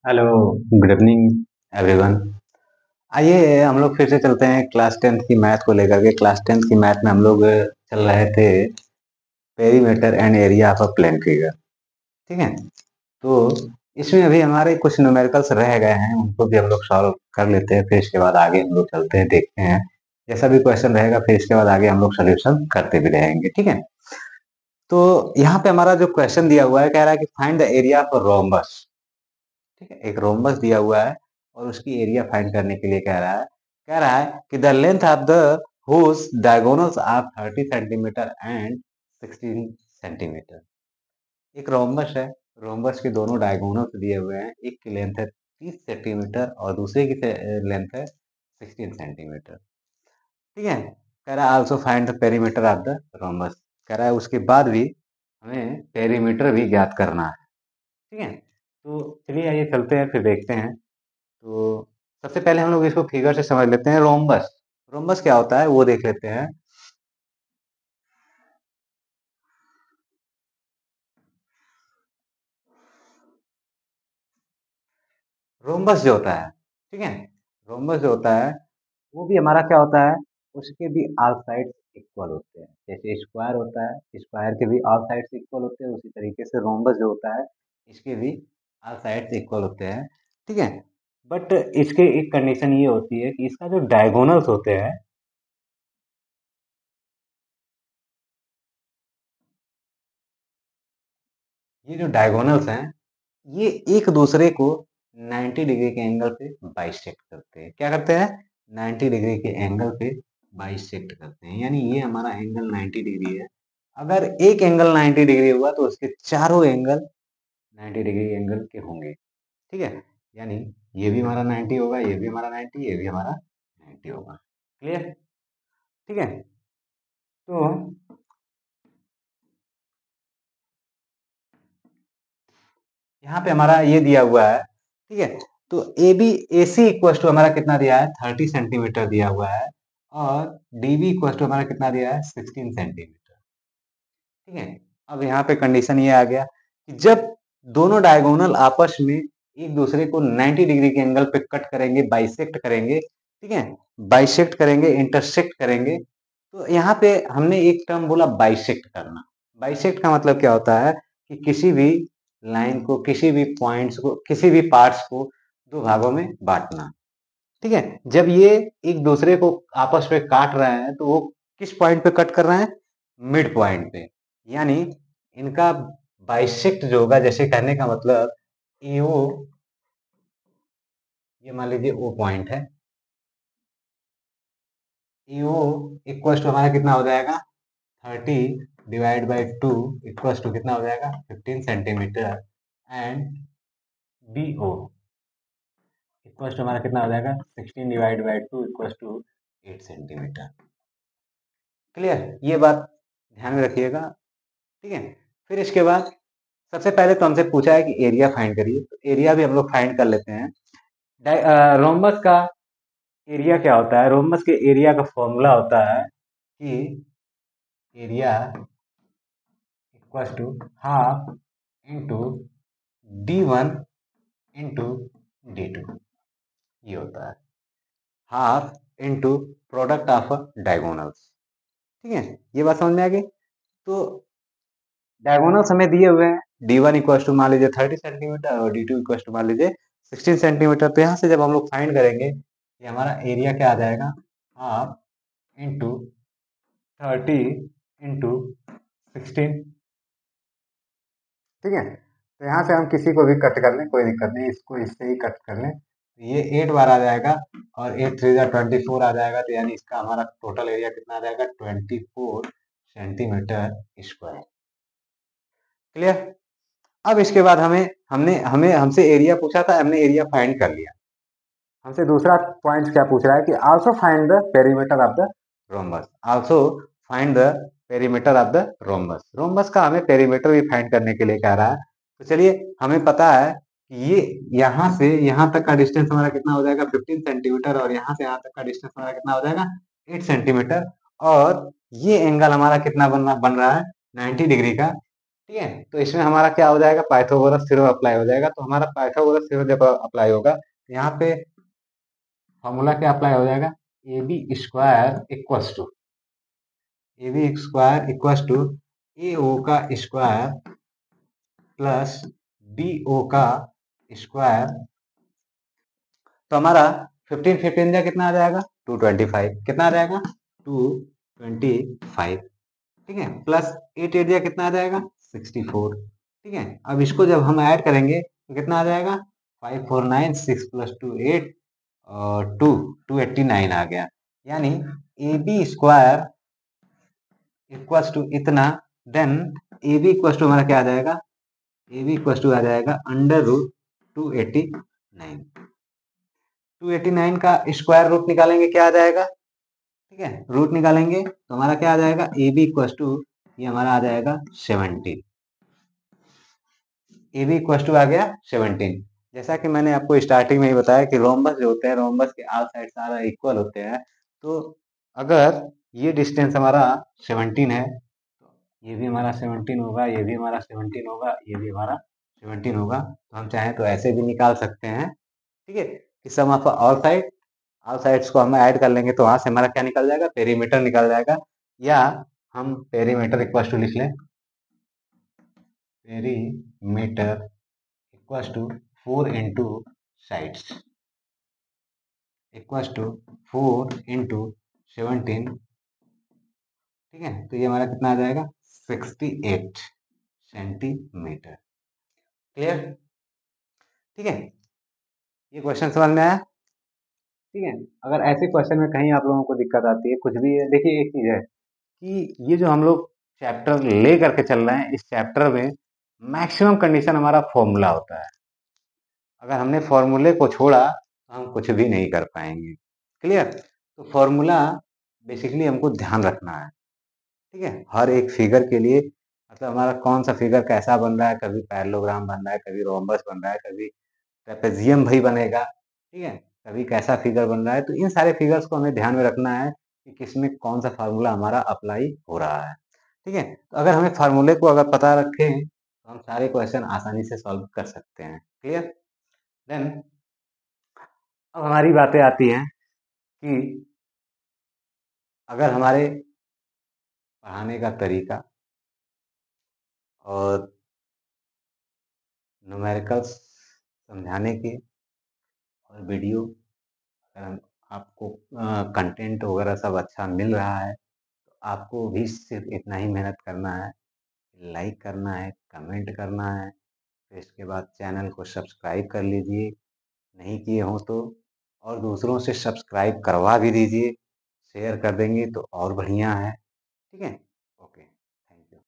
Hello, good evening everyone. आइए हम लोग फिर से चलते हैं क्लास 10th की मैथ को लेकर के। क्लास 10th की मैथ में हम लोग चल रहे थे perimeter and area of a plane figure. ठीक है, तो इसमें अभी हमारे कुछ न्यूमेरिकल्स रह गए हैं, उनको भी हम लोग सॉल्व कर लेते हैं। फिर इसके बाद आगे हम लोग चलते हैं, देखते हैं जैसा भी क्वेश्चन रहेगा, फिर इसके बाद आगे हम लोग सोल्यूशन करते भी रहेंगे। ठीक है, तो यहाँ पे हमारा जो क्वेश्चन दिया हुआ है, कह रहा है कि find the area of rhombus. ठीक है, एक रोम्बस दिया हुआ है और उसकी एरिया फाइंड करने के लिए कह रहा है कि the length of the whose diagonals are 30 centimetre and 16 centimetre. एक रोम्बस है, रोम्बस के दोनों डायगोनल्स दिए हुए हैं। एक की लेंथ है 30 सेंटीमीटर और दूसरे की लेंथ है 16 सेंटीमीटर। ठीक है, कह रहा है also find the perimeter of the rhombus. कह रहा है उसके बाद भी हमें पेरीमीटर भी ज्ञात करना है। ठीक है, तो चलिए आइए चलते हैं, फिर देखते हैं। तो सबसे पहले हम लोग इसको फिगर से समझ लेते हैं। रोम्बस, रोम्बस क्या होता है वो देख लेते हैं। रोम्बस जो होता है, ठीक है, रोम्बस जो होता है वो भी हमारा क्या होता है, उसके भी ऑल साइड्स इक्वल होते हैं। जैसे स्क्वायर होता है, स्क्वायर के भी ऑल साइड्स इक्वल होते हैं, उसी तरीके से रोम्बस जो होता है इसके भी ऑल साइड्स इक्वल होते हैं। ठीक है, बट इसके एक कंडीशन ये होती है कि इसका जो डायगोनल्स होते हैं, ये जो डायगोनल्स हैं, ये एक दूसरे को 90 डिग्री के एंगल पे बाइसेक्ट करते हैं। क्या करते हैं? 90 डिग्री के एंगल पे बाइसेक्ट करते हैं, यानी ये हमारा एंगल 90 डिग्री है। अगर एक एंगल 90 डिग्री हुआ तो उसके चारों एंगल 90 डिग्री एंगल के होंगे। ठीक है, यानी ये भी हमारा 90 होगा, ये भी हमारा 90, ये भी हमारा 90 होगा। क्लियर? ठीक है, तो यहाँ पे हमारा ये दिया हुआ है। ठीक है, तो A B A C equal to हमारा कितना दिया है? 30 सेंटीमीटर दिया हुआ है। और डी बी इक्वल टू हमारा कितना दिया है? 16 सेंटीमीटर। ठीक है, अब यहाँ पे कंडीशन ये आ गया कि जब दोनों डायगोनल आपस में एक दूसरे को 90 डिग्री के एंगल पे कट करेंगे, बाइसेक्ट करेंगे। ठीक है, बाइसेक्ट करेंगे, इंटरसेक्ट करेंगे। तो यहाँ पे हमने एक टर्म बोला बाइसेक्ट करना। बाइसेक्ट का मतलब क्या होता है कि किसी भी लाइन को, किसी भी पॉइंट्स को, किसी भी पार्ट्स को दो भागों में बांटना। ठीक है, जब ये एक दूसरे को आपस में काट रहे हैं तो वो किस पॉइंट पे कट कर रहे हैं? मिड पॉइंट पे। यानी इनका बाइसेक्ट जो होगा, जैसे कहने का मतलब EO, ये मान लीजिए ओ पॉइंट है। EO इक्वल टू हमारा कितना हो जाएगा? 30 डिवाइड बाई 2 इक्वल टू कितना हो जाएगा? 15 centimetre. And BO equal to हमारा कितना हो जाएगा? 16 divide by 2 equal to 8 centimetre. Clear? ये बात ध्यान में रखिएगा। ठीक है, फिर इसके बाद सबसे पहले तो हमसे पूछा है कि एरिया फाइंड करिए, तो एरिया भी हम लोग फाइंड कर लेते हैं। रोम्बस का एरिया क्या होता है? रोम्बस के एरिया का फॉर्मूला होता है कि area equal to half into D1 into D2। ये होता है half into product of diagonals. ठीक है, ये बात समझ में आ गई। तो डायगोनल्स हमें दिए हुए हैं, D1 इक्वल टू मान लीजिए 30 सेंटीमीटर और D2 इक्वल टू मान लीजिए 16 सेंटीमीटर। तो यहाँ से जब हम लोग फाइंड करेंगे कि हमारा एरिया क्या आ जाएगा? Half into 30 into 16। ठीक है, तो यहाँ से हम किसी को भी कट कर लें, कोई दिक्कत नहीं, इसको इससे ही कट कर लें। तो ये 8 बार आ जाएगा और 8 3 जा 24 आ जाएगा। तो यानी इसका हमारा टोटल एरिया कितना आ जाएगा? 24 सेंटीमीटर स्क्वायर। क्लियर? अब इसके बाद हमें हमने हमें हमसे एरिया पूछा था, हमने एरिया फाइंड कर लिया। हमसे दूसरा पॉइंट क्या पूछ रहा है कि also find the perimeter of the rhombus. Also find the perimeter of the rhombus. Rhombus का हमें पेरीमीटर भी फाइंड करने के लिए कह रहा है। तो चलिए, हमें पता है कि ये यहाँ से यहाँ तक का डिस्टेंस हमारा कितना हो जाएगा? 15 सेंटीमीटर। और यहाँ से यहाँ तक का डिस्टेंस हमारा कितना हो जाएगा? 8 सेंटीमीटर। और ये एंगल हमारा कितना बन रहा है? 90 डिग्री का। ठीक है। तो इसमें हमारा क्या हो जाएगा, पाइथागोरस थ्योरम अप्लाई हो जाएगा। तो हमारा पाइथागोरस थ्योरम जब अप्लाई होगा तो यहाँ पे फॉर्मूला क्या अप्लाई हो जाएगा, A B square equals to A O का स्क्वायर प्लस बी ओ का स्क्वायर। तो हमारा 15 15 जा कितना आ जाएगा, 225। कितना आ जाएगा, 225। ठीक है, प्लस 8 8 जा कितना आ जाएगा, 64। ठीक है, अब इसको जब हम ऐड करेंगे तो कितना आ जाएगा, 549 6 प्लस 2 8 और 289 आ गया। यानी A B square equals to इतना, then A B equals to हमारा क्या आ जाएगा, ए बी इक्वल्स टू आ जाएगा अंडर रूट 289। 289 का स्क्वायर रूट निकालेंगे क्या आ जाएगा, ठीक है, रूट निकालेंगे तो हमारा क्या आ जाएगा, ए बी इक्वल्स टू ये हमारा आ जाएगा 17। ए बी इक्वल्स टू आ गया 17। जैसा कि मैंने आपको स्टार्टिंग में ही बताया कि रोम्बस जो होते हैं, रोम्बस के ऑल साइड सारा इक्वल होते हैं। तो अगर ये डिस्टेंस हमारा 17 है तो ये भी हमारा 17 होगा, ये भी हमारा 17 होगा, ये भी हमारा 17 होगा। तो हम चाहें तो ऐसे भी निकाल सकते हैं, ठीक है, कि सम ऑफ ऑल साइड्स को हम ऐड कर लेंगे तो वहां से हमारा क्या निकल जाएगा, पेरीमीटर निकल जाएगा। या हम पेरीमीटर इक्वल टू लिख लें, perimeter equals to 4 into sides equals to 4 into 17। ठीक है, तो ये हमारा कितना आ जाएगा, 68 सेंटीमीटर। क्लियर, ठीक है, ये क्वेश्चन समझ में आया। ठीक है, अगर ऐसे क्वेश्चन में कहीं आप लोगों को दिक्कत आती है, कुछ भी है, देखिए एक चीज है कि ये जो हम लोग चैप्टर ले करके चल रहे हैं, इस चैप्टर में मैक्सिमम कंडीशन हमारा फॉर्मूला होता है। अगर हमने फॉर्मूले को छोड़ा तो हम कुछ भी नहीं कर पाएंगे। क्लियर, तो फॉर्मूला बेसिकली हमको ध्यान रखना है। ठीक है, हर एक फिगर के लिए, मतलब हमारा कौन सा फिगर कैसा बन रहा है, कभी पैरेललोग्राम बन रहा है, कभी रोम्बस बन रहा है, कभी ट्रेपेजियम भी बनेगा। ठीक है, कभी कैसा फिगर बन रहा है, तो इन सारे फिगर्स को हमें ध्यान में रखना है कि किसमें कौन सा फार्मूला हमारा अप्लाई हो रहा है। ठीक है, तो अगर हमें फार्मूले को अगर पता रखें तो हम सारे क्वेश्चन आसानी से सॉल्व कर सकते हैं। क्लियर, देन अब हमारी बातें आती हैं कि अगर हमारे पढ़ाने का तरीका और न्यूमेरिकल्स समझाने की और वीडियो, अगर आपको कंटेंट वगैरह सब अच्छा मिल रहा है तो आपको भी सिर्फ इतना ही मेहनत करना है, लाइक करना है, कमेंट करना है, फिर इसके बाद चैनल को सब्सक्राइब कर लीजिए, नहीं किए हों तो, और दूसरों से सब्सक्राइब करवा भी दीजिए, शेयर कर देंगे तो और बढ़िया है। ठीक है, ओके।